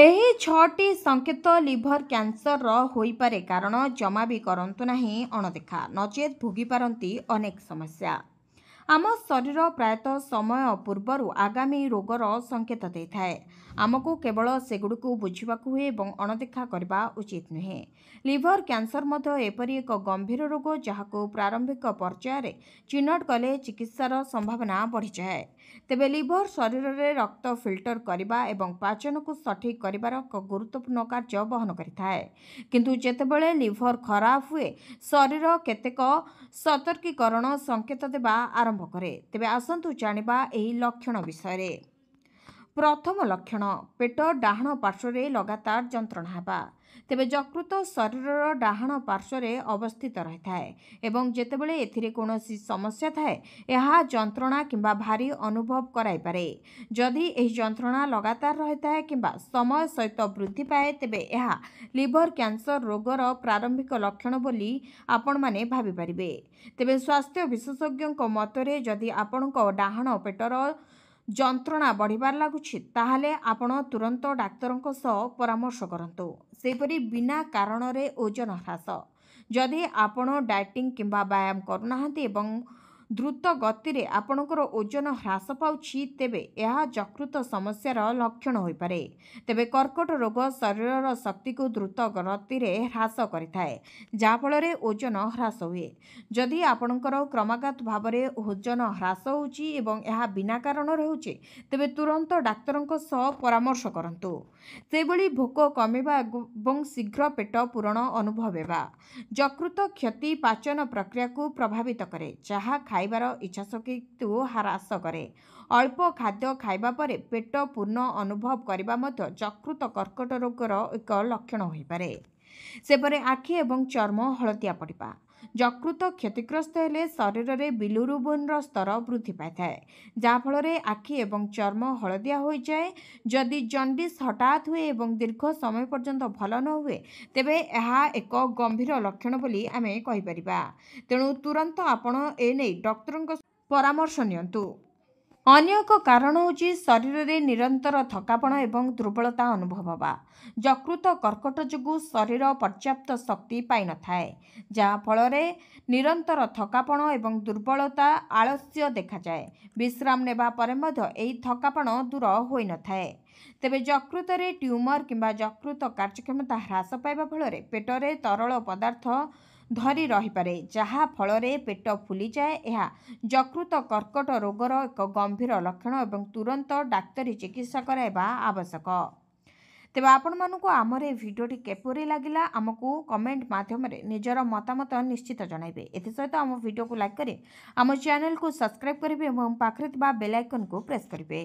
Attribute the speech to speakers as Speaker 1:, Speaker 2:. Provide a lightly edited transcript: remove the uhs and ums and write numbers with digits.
Speaker 1: ଏହି 6ଟି ସଂକେତ ଲିଭର କ୍ୟାନ୍ସରର ହୋଇପାରେ କାରଣ ଜମା ବି କରନ୍ତୁ ନାହିଁ ଅଣଦେଖା, ନଚେତ୍ ଭୋଗିପାରନ୍ତି ଅନେକ ସମସ୍ୟା। ଆମ ଶରୀର ପ୍ରାୟତଃ ସମୟ ପୂର୍ବରୁ ଆଗାମୀ ରୋଗର ସଂକେତ ଦେଇଥାଏ। ଆମକୁ କେବଳ ସେଗୁଡ଼ିକୁ ବୁଝିବାକୁ ହୁଏ ଏବଂ ଅଣଦେଖା କରିବା ଉଚିତ ନୁହେଁ। ଲିଭର କ୍ୟାନ୍ସର ମଧ୍ୟ ଏପରି ଏକ ଗମ୍ଭୀର ରୋଗ ଯାହାକୁ ପ୍ରାରମ୍ଭିକ ପର୍ଯ୍ୟାୟରେ ଚିହ୍ନଟ କଲେ ଚିକିତ୍ସାର ସମ୍ଭାବନା ବଢ଼ିଯାଏ। ତେବେ ଲିଭର ଶରୀରରେ ରକ୍ତ ଫିଲ୍ଟର କରିବା ଏବଂ ପାଚନକୁ ସଠିକ୍ କରିବାର ଏକ ଗୁରୁତ୍ୱପୂର୍ଣ୍ଣ କାର୍ଯ୍ୟ ବହନ କରିଥାଏ। କିନ୍ତୁ ଯେତେବେଳେ ଲିଭର ଖରାପ ହୁଏ, ଶରୀର କେତେକ ସତର୍କୀକରଣ ସଂକେତ ଦେବା ଆରମ୍ଭ କରେ। ତେବେ ଆସନ୍ତୁ ଜାଣିବା ଏହି ଲକ୍ଷଣ ବିଷୟରେ। ପ୍ରଥମ ଲକ୍ଷଣ, ପେଟ ଡାହାଣ ପାର୍ଶ୍ୱରେ ଲଗାତାର ଯନ୍ତ୍ରଣା ହେବା। ତେବେ ଯକୃତ ଶରୀରର ଡାହାଣ ପାର୍ଶ୍ୱରେ ଅବସ୍ଥିତ ରହିଥାଏ ଏବଂ ଯେତେବେଳେ ଏଥିରେ କୌଣସି ସମସ୍ୟା ଥାଏ, ଏହା ଯନ୍ତ୍ରଣା କିମ୍ବା ଭାରୀ ଅନୁଭବ କରାଇପାରେ। ଯଦି ଏହି ଯନ୍ତ୍ରଣା ଲଗାତାର ରହିଥାଏ କିମ୍ବା ସମୟ ସହିତ ବୃଦ୍ଧି ପାଏ, ତେବେ ଏହା ଲିଭର କ୍ୟାନ୍ସର ରୋଗର ପ୍ରାରମ୍ଭିକ ଲକ୍ଷଣ ବୋଲି ଆପଣମାନେ ଭାବିପାରିବେ। ତେବେ ସ୍ୱାସ୍ଥ୍ୟ ବିଶେଷଜ୍ଞଙ୍କ ମତରେ ଯଦି ଆପଣଙ୍କ ଡାହାଣ ପେଟର ଯନ୍ତ୍ରଣା ବଢ଼ିବାରେ ଲାଗୁଛି, ତାହେଲେ ଆପଣ ତୁରନ୍ତ ଡାକ୍ତରଙ୍କ ସହ ପରାମର୍ଶ କରନ୍ତୁ। ସେହିପରି ବିନା କାରଣରେ ଓଜନ ହ୍ରାସ। ଯଦି ଆପଣ ଡାଏଟିଂ କିମ୍ବା ବ୍ୟାୟାମ କରୁନାହାନ୍ତି ଏବଂ ଦ୍ରୁତ ଗତିରେ ଆପଣଙ୍କର ଓଜନ ହ୍ରାସ ପାଉଛି, ତେବେ ଏହା ଯକୃତ ସମସ୍ୟାର ଲକ୍ଷଣ ହୋଇପାରେ। ତେବେ କର୍କଟ ରୋଗ ଶରୀରର ଶକ୍ତିକୁ ଦ୍ରୁତ ଗତିରେ ହ୍ରାସ କରିଥାଏ, ଯାହାଫଳରେ ଓଜନ ହ୍ରାସ ହୁଏ। ଯଦି ଆପଣଙ୍କର କ୍ରମାଗତ ଭାବରେ ଓଜନ ହ୍ରାସ ହେଉଛି ଏବଂ ଏହା ବିନା କାରଣରେ ହେଉଛି, ତେବେ ତୁରନ୍ତ ଡାକ୍ତରଙ୍କ ସହ ପରାମର୍ଶ କରନ୍ତୁ। ସେହିଭଳି ଭୋକ କମିବା ଏବଂ ଶୀଘ୍ର ପେଟ ପୂରଣ ଅନୁଭବ ହେବା। ଯକୃତ କ୍ଷତି ପାଚନ ପ୍ରକ୍ରିୟାକୁ ପ୍ରଭାବିତ କରେ, ଯାହା ଖାଇବାର ଇଚ୍ଛାଶକ୍ତିକୁ ହ୍ରାସ କରେ। ଅଳ୍ପ ଖାଦ୍ୟ ଖାଇବା ପରେ ପେଟ ପୂର୍ଣ୍ଣ ଅନୁଭବ କରିବା ମଧ୍ୟ ଯକୃତ କର୍କଟ ରୋଗର ଏକ ଲକ୍ଷଣ ହୋଇପାରେ। ସେପରି ଆଖି ଏବଂ ଚର୍ମ ହଳଦିଆ ପଡ଼ିବା। ଯକୃତ କ୍ଷତିଗ୍ରସ୍ତ ହେଲେ ଶରୀରରେ ବିଲିରୁବିନ୍ର ସ୍ତର ବୃଦ୍ଧି ପାଇଥାଏ, ଯାହାଫଳରେ ଆଖି ଏବଂ ଚର୍ମ ହଳଦିଆ ହୋଇଯାଏ। ଯଦି ଜଣ୍ଡିସ୍ ହଠାତ୍ ହୁଏ ଏବଂ ଦୀର୍ଘ ସମୟ ପର୍ଯ୍ୟନ୍ତ ଭଲ ନ ହୁଏ, ତେବେ ଏହା ଏକ ଗମ୍ଭୀର ଲକ୍ଷଣ ବୋଲି ଆମେ କହିପାରିବା। ତେଣୁ ତୁରନ୍ତ ଆପଣ ଏନେଇ ଡାକ୍ତରଙ୍କ ପରାମର୍ଶ ନିଅନ୍ତୁ। ଅନ୍ୟ ଏକ କାରଣ ହେଉଛି ଶରୀରରେ ନିରନ୍ତର ଥକାପଣ ଏବଂ ଦୁର୍ବଳତା ଅନୁଭବ ହେବା। ଯକୃତ କର୍କଟ ଯୋଗୁଁ ଶରୀର ପର୍ଯ୍ୟାପ୍ତ ଶକ୍ତି ପାଇନଥାଏ, ଯାହାଫଳରେ ନିରନ୍ତର ଥକାପଣ ଏବଂ ଦୁର୍ବଳତା, ଆଳସ୍ୟ ଦେଖାଯାଏ। ବିଶ୍ରାମ ନେବା ପରେ ମଧ୍ୟ ଏହି ଥକାପଣ ଦୂର ହୋଇନଥାଏ। ତେବେ ଯକୃତରେ ଟ୍ୟୁମର କିମ୍ବା ଯକୃତ କାର୍ଯ୍ୟକ୍ଷମତା ହ୍ରାସ ପାଇବା ଫଳରେ ପେଟରେ ତରଳ ପଦାର୍ଥ ଧରି ରହିପାରେ, ଯାହା ଫଳରେ ପେଟ ଫୁଲିଯାଏ। ଏହା ଯକୃତ କର୍କଟ ରୋଗର ଏକ ଗମ୍ଭୀର ଲକ୍ଷଣ ଏବଂ ତୁରନ୍ତ ଡାକ୍ତରୀ ଚିକିତ୍ସା କରାଇବା ଆବଶ୍ୟକ। ତେବେ ଆପଣମାନଙ୍କୁ ଆମର ଏହି ଭିଡ଼ିଓଟି କିପରି ଲାଗିଲା, ଆମକୁ କମେଣ୍ଟ ମାଧ୍ୟମରେ ନିଜର ମତାମତ ନିଶ୍ଚିତ ଜଣାଇବେ। ଏଥିସହିତ ଆମ ଭିଡ଼ିଓକୁ ଲାଇକ୍ କରି ଆମ ଚ୍ୟାନେଲକୁ ସବସ୍କ୍ରାଇବ୍ କରିବେ ଏବଂ ପାଖରେ ଥିବା ବେଲ୍ ଆଇକନ୍କୁ ପ୍ରେସ୍ କରିବେ।